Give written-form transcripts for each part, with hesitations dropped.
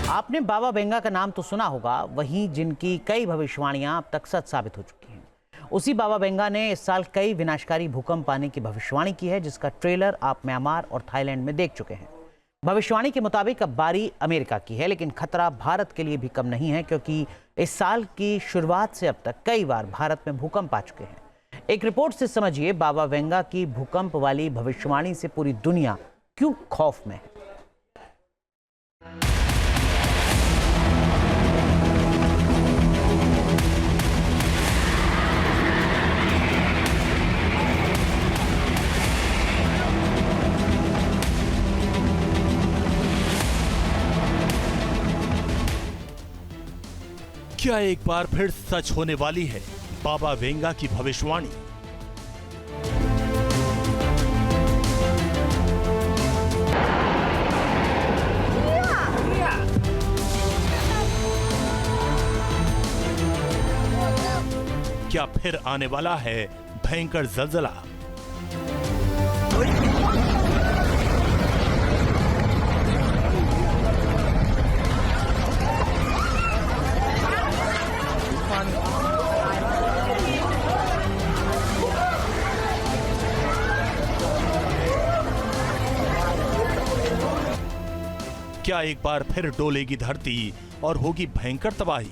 आपने बाबा वेंगा का नाम तो सुना होगा, वहीं जिनकी कई भविष्यवाणियां अब तक सच साबित हो चुकी हैं। उसी बाबा वेंगा ने इस साल कई विनाशकारी भूकंप आने की भविष्यवाणी की है, जिसका ट्रेलर आप म्यांमार और थाईलैंड में देख चुके हैं। भविष्यवाणी के मुताबिक अब बारी अमेरिका की है, लेकिन खतरा भारत के लिए भी कम नहीं है, क्योंकि इस साल की शुरुआत से अब तक कई बार भारत में भूकंप आ चुके हैं। एक रिपोर्ट से समझिए बाबा वेंगा की भूकंप वाली भविष्यवाणी से पूरी दुनिया क्यों खौफ में है। क्या एक बार फिर सच होने वाली है बाबा वेंगा की भविष्यवाणी? क्या फिर आने वाला है भयंकर ज़लज़ला? क्या एक बार फिर डोलेगी धरती और होगी भयंकर तबाही?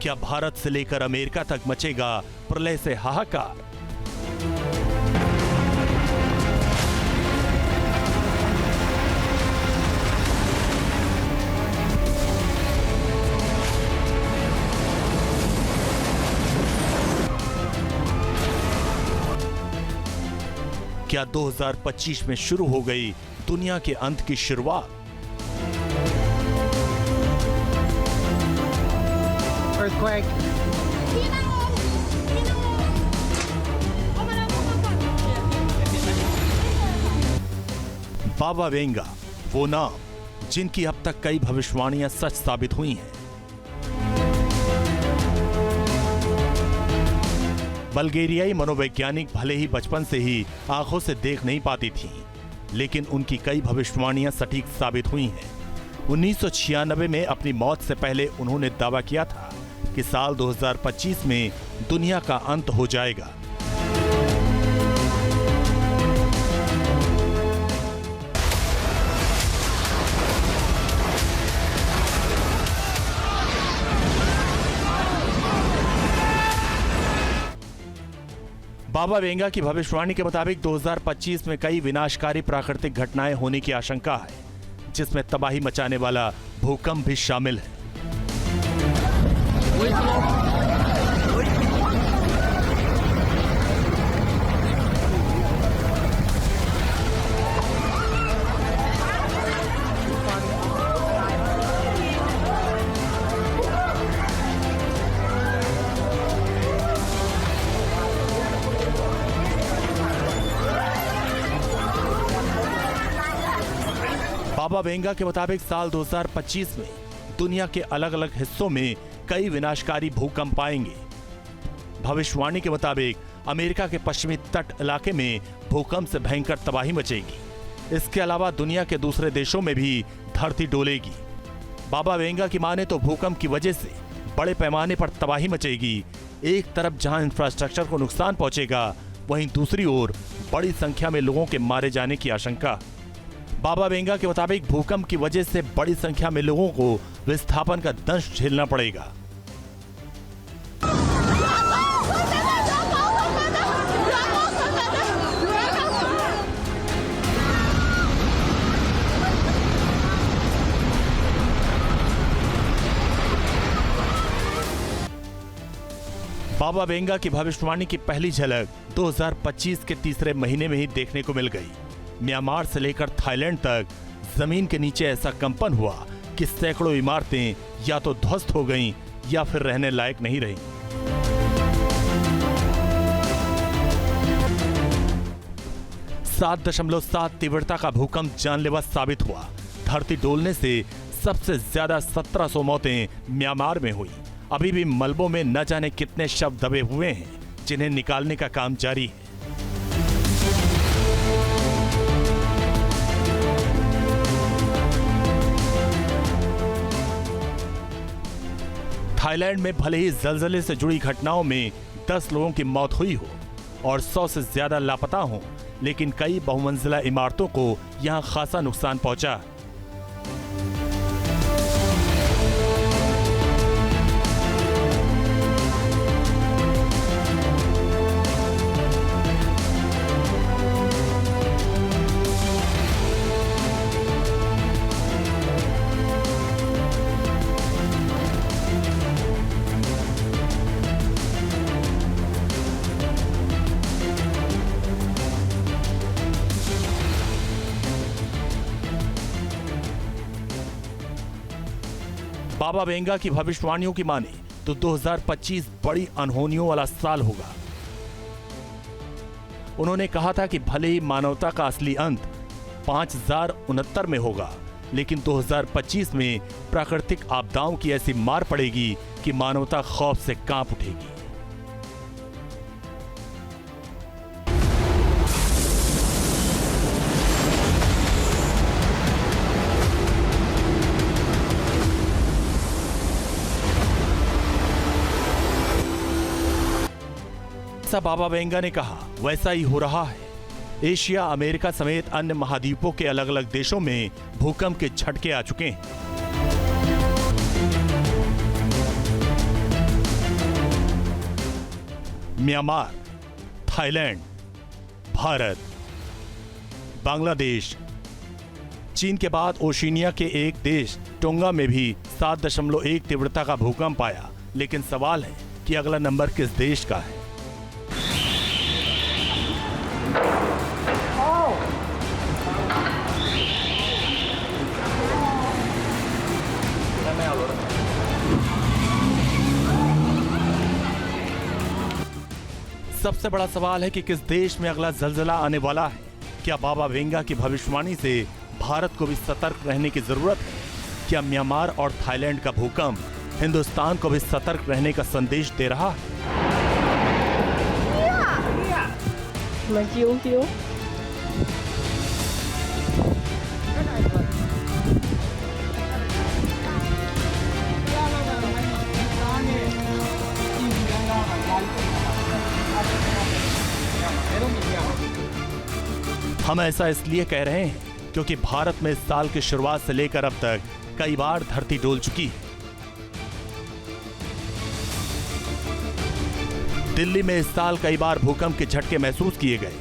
क्या भारत से लेकर अमेरिका तक मचेगा प्रलय से हाहाकार? क्या 2025 में शुरू हो गई दुनिया के अंत की शुरुआत? Earthquake. बाबा वेंगा, वो नाम जिनकी अब तक कई भविष्यवाणियां सच साबित हुई हैं। बल्गेरियाई मनोवैज्ञानिक भले ही बचपन से ही आंखों से देख नहीं पाती थीं, लेकिन उनकी कई भविष्यवाणियां सटीक साबित हुई हैं। 1996 में अपनी मौत से पहले उन्होंने दावा किया था कि साल 2025 में दुनिया का अंत हो जाएगा। बाबा वेंगा की भविष्यवाणी के मुताबिक 2025 में कई विनाशकारी प्राकृतिक घटनाएं होने की आशंका है, जिसमें तबाही मचाने वाला भूकंप भी शामिल है। बाबा वेंगा के मुताबिक साल 2025 में दुनिया के अलग अलग हिस्सों में कई विनाशकारी भूकंप आएंगे। भविष्यवाणी के मुताबिक अमेरिका के पश्चिमी तट इलाके में भूकंप से भयंकर तबाही मचेगी। इसके अलावा दुनिया के दूसरे देशों में भी धरती डोलेगी। बाबा वेंगा की माने तो भूकंप की वजह से बड़े पैमाने पर तबाही मचेगी। एक तरफ जहां इंफ्रास्ट्रक्चर को नुकसान पहुंचेगा, वहीं दूसरी ओर बड़ी संख्या में लोगों के मारे जाने की आशंका। बाबा वेंगा के मुताबिक भूकंप की वजह से बड़ी संख्या में लोगों को विस्थापन का दंश झेलना पड़ेगा। बाबा वेंगा की भविष्यवाणी की पहली झलक 2025 के तीसरे महीने में ही देखने को मिल गई। म्यांमार से लेकर थाईलैंड तक जमीन के नीचे ऐसा कंपन हुआ कि सैकड़ों इमारतें या तो ध्वस्त हो गईं या फिर रहने लायक नहीं रहीं। 7.7 तीव्रता का भूकंप जानलेवा साबित हुआ। धरती डोलने से सबसे ज्यादा 1700 मौतें म्यांमार में हुई। अभी भी मलबों में न जाने कितने शव दबे हुए हैं, जिन्हें निकालने का काम जारी है। थाईलैंड में भले ही जलजले से जुड़ी घटनाओं में 10 लोगों की मौत हुई हो और 100 से ज्यादा लापता हों, लेकिन कई बहुमंजिला इमारतों को यहां खासा नुकसान पहुंचा। बाबा वेंगा की भविष्यवाणियों की माने तो 2025 बड़ी अनहोनियों वाला साल होगा। उन्होंने कहा था कि भले ही मानवता का असली अंत 5069 में होगा, लेकिन 2025 में प्राकृतिक आपदाओं की ऐसी मार पड़ेगी कि मानवता खौफ से कांप उठेगी। जैसा बाबा वेंगा ने कहा वैसा ही हो रहा है। एशिया, अमेरिका समेत अन्य महाद्वीपों के अलग अलग देशों में भूकंप के झटके आ चुके हैं। म्यांमार, थाईलैंड, भारत, बांग्लादेश, चीन के बाद ओशिनिया के एक देश टोंगा में भी 7.1 तीव्रता का भूकंप आया। लेकिन सवाल है कि अगला नंबर किस देश का है। सबसे बड़ा सवाल है कि किस देश में अगला जलजला आने वाला है। क्या बाबा वेंगा की भविष्यवाणी से भारत को भी सतर्क रहने की जरूरत है? क्या म्यांमार और थाईलैंड का भूकंप हिंदुस्तान को भी सतर्क रहने का संदेश दे रहा है? हम ऐसा इसलिए कह रहे हैं क्योंकि भारत में इस साल की शुरुआत से लेकर अब तक कई बार धरती डोल चुकी है। दिल्ली में इस साल कई बार भूकंप के झटके महसूस किए गए।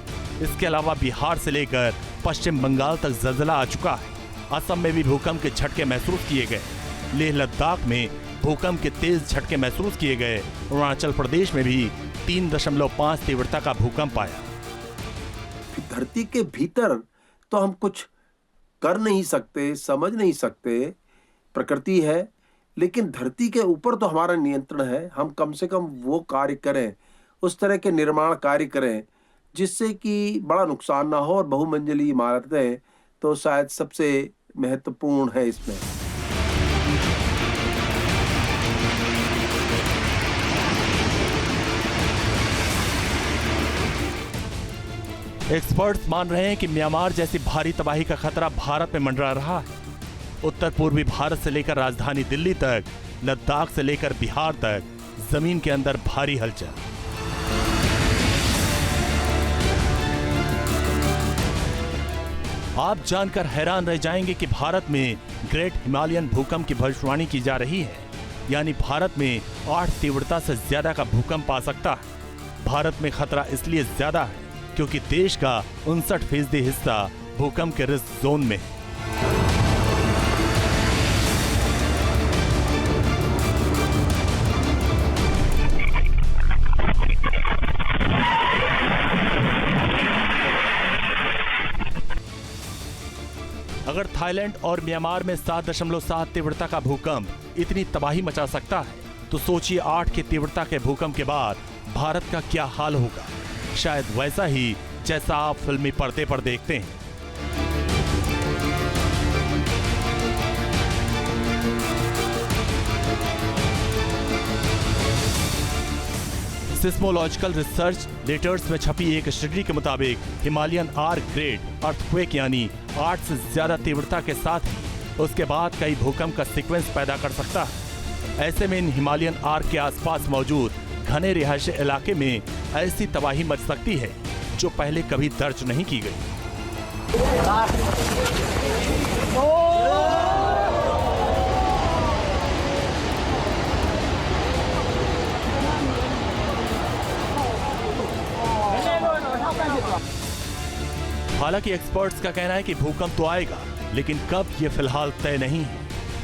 इसके अलावा बिहार से लेकर पश्चिम बंगाल तक जलजला आ चुका है। असम में भी भूकंप के झटके महसूस किए गए। लेह लद्दाख में भूकंप के तेज झटके महसूस किए गए। अरुणाचल प्रदेश में भी 3.5 तीव्रता का भूकंप आया। धरती के भीतर तो हम कुछ कर नहीं सकते, समझ नहीं सकते, प्रकृति है, लेकिन धरती के ऊपर तो हमारा नियंत्रण है। हम कम से कम वो कार्य करें, उस तरह के निर्माण कार्य करें जिससे कि बड़ा नुकसान ना हो। और बहुमंजिली इमारतें तो शायद सबसे महत्वपूर्ण है इसमें। एक्सपर्ट्स मान रहे हैं कि म्यांमार जैसी भारी तबाही का खतरा भारत में मंडरा रहा है। उत्तर पूर्वी भारत से लेकर राजधानी दिल्ली तक, लद्दाख से लेकर बिहार तक जमीन के अंदर भारी हलचल। आप जानकर हैरान रह जाएंगे कि भारत में ग्रेट हिमालयन भूकंप की भविष्यवाणी की जा रही है। यानी भारत में 8 तीव्रता से ज्यादा का भूकंप आ सकता है। भारत में खतरा इसलिए ज्यादा है क्योंकि देश का 59% हिस्सा भूकंप के रिस्क जोन में है। अगर थाईलैंड और म्यांमार में 7.7 तीव्रता का भूकंप इतनी तबाही मचा सकता है, तो सोचिए 8 की तीव्रता के भूकंप के बाद भारत का क्या हाल होगा। शायद वैसा ही जैसा आप फिल्मी पर्दे पर देखते हैं। सिस्मोलॉजिकल रिसर्च लेटर्स में छपी एक स्टडी के मुताबिक हिमालयन आर ग्रेड अर्थक्वेक यानी 8 से ज्यादा तीव्रता के साथ ही उसके बाद कई भूकंप का सीक्वेंस पैदा कर सकता है। ऐसे में इन हिमालयन आर्क के आसपास मौजूद घने रिहायशी इलाके में ऐसी तबाही मच सकती है जो पहले कभी दर्ज नहीं की गई। हालांकि एक्सपर्ट्स का कहना है कि भूकंप तो आएगा, लेकिन कब ये फिलहाल तय नहीं है।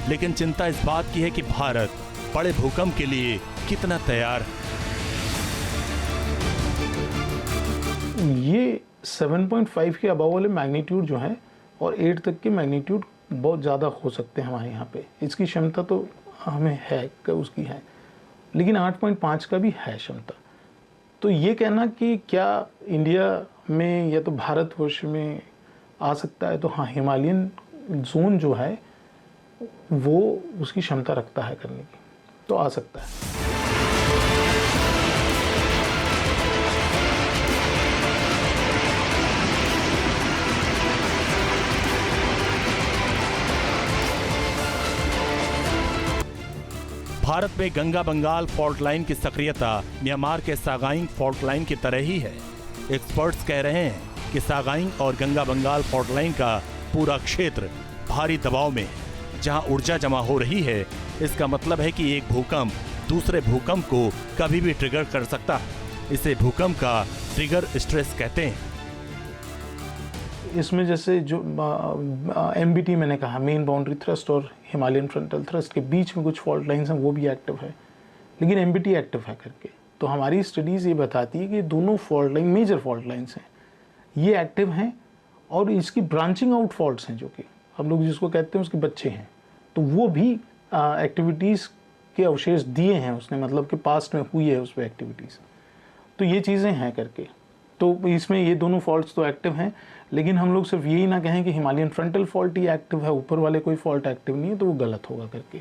लेकिन चिंता इस बात की है कि भारत बड़े भूकंप के लिए कितना तैयार है। ये 7.5 के अबव वाले मैग्नीट्यूड जो है और 8 तक के मैग्नीट्यूड बहुत ज़्यादा हो सकते हैं हमारे यहाँ पे। इसकी क्षमता तो हमें है उसकी है, लेकिन 8.5 का भी है क्षमता। तो ये कहना कि क्या इंडिया में या तो भारतवर्ष में आ सकता है, तो हाँ, हिमालयन जोन जो है वो उसकी क्षमता रखता है करने की, तो आ सकता है। भारत में गंगा बंगाल फॉल्ट लाइन की सक्रियता म्यांमार के सागाइंग फॉल्ट लाइन की तरह ही है। एक्सपर्ट्स कह रहे हैं कि सागाइंग और गंगा बंगाल फॉल्ट लाइन का पूरा क्षेत्र भारी दबाव में है, जहां ऊर्जा जमा हो रही है। इसका मतलब है कि एक भूकंप दूसरे भूकंप को कभी भी ट्रिगर कर सकता है। इसे भूकंप का ट्रिगर स्ट्रेस कहते हैं। इसमें जैसे जो MBT मैंने कहा, मेन बाउंड्री थ्रस्ट और हिमालयन फ्रंटल थ्रस्ट के बीच में कुछ फॉल्ट लाइंस हैं, वो भी एक्टिव है, लेकिन MBT एक्टिव है करके। तो हमारी स्टडीज़ ये बताती है कि दोनों fault line major fault lines हैं, ये एक्टिव हैं और इसकी ब्रांचिंग आउट फॉल्ट्स हैं जो कि हम लोग जिसको कहते हैं उसके बच्चे हैं, तो वो भी एक्टिविटीज़ के अवशेष दिए हैं उसने, मतलब कि पास्ट में हुई है उस पर एक्टिविटीज़। तो ये चीज़ें हैं करके, तो इसमें ये दोनों फॉल्ट्स तो एक्टिव हैं, लेकिन हम लोग सिर्फ यही ना कहें कि हिमालयन फ्रंटल फॉल्ट ही एक्टिव है, ऊपर वाले कोई फॉल्ट एक्टिव नहीं है, तो वो गलत होगा करके।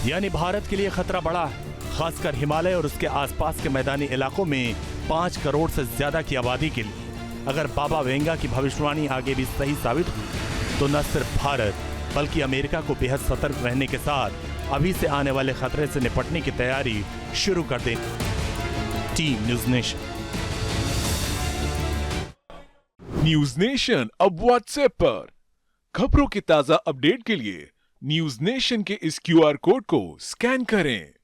यानी भारत के लिए खतरा बड़ा है, खासकर हिमालय और उसके आसपास के मैदानी इलाकों में 5 करोड़ से ज्यादा की आबादी के लिए। अगर बाबा वेंगा की भविष्यवाणी आगे भी सही साबित हुई तो न सिर्फ भारत बल्कि अमेरिका को बेहद सतर्क रहने के साथ अभी से आने वाले खतरे से निपटने की तैयारी शुरू कर देनी। Team news nation. News nation अब व्हाट्सएप पर खबरों की ताजा अपडेट के लिए न्यूज़ नेशन के इस QR कोड को स्कैन करें।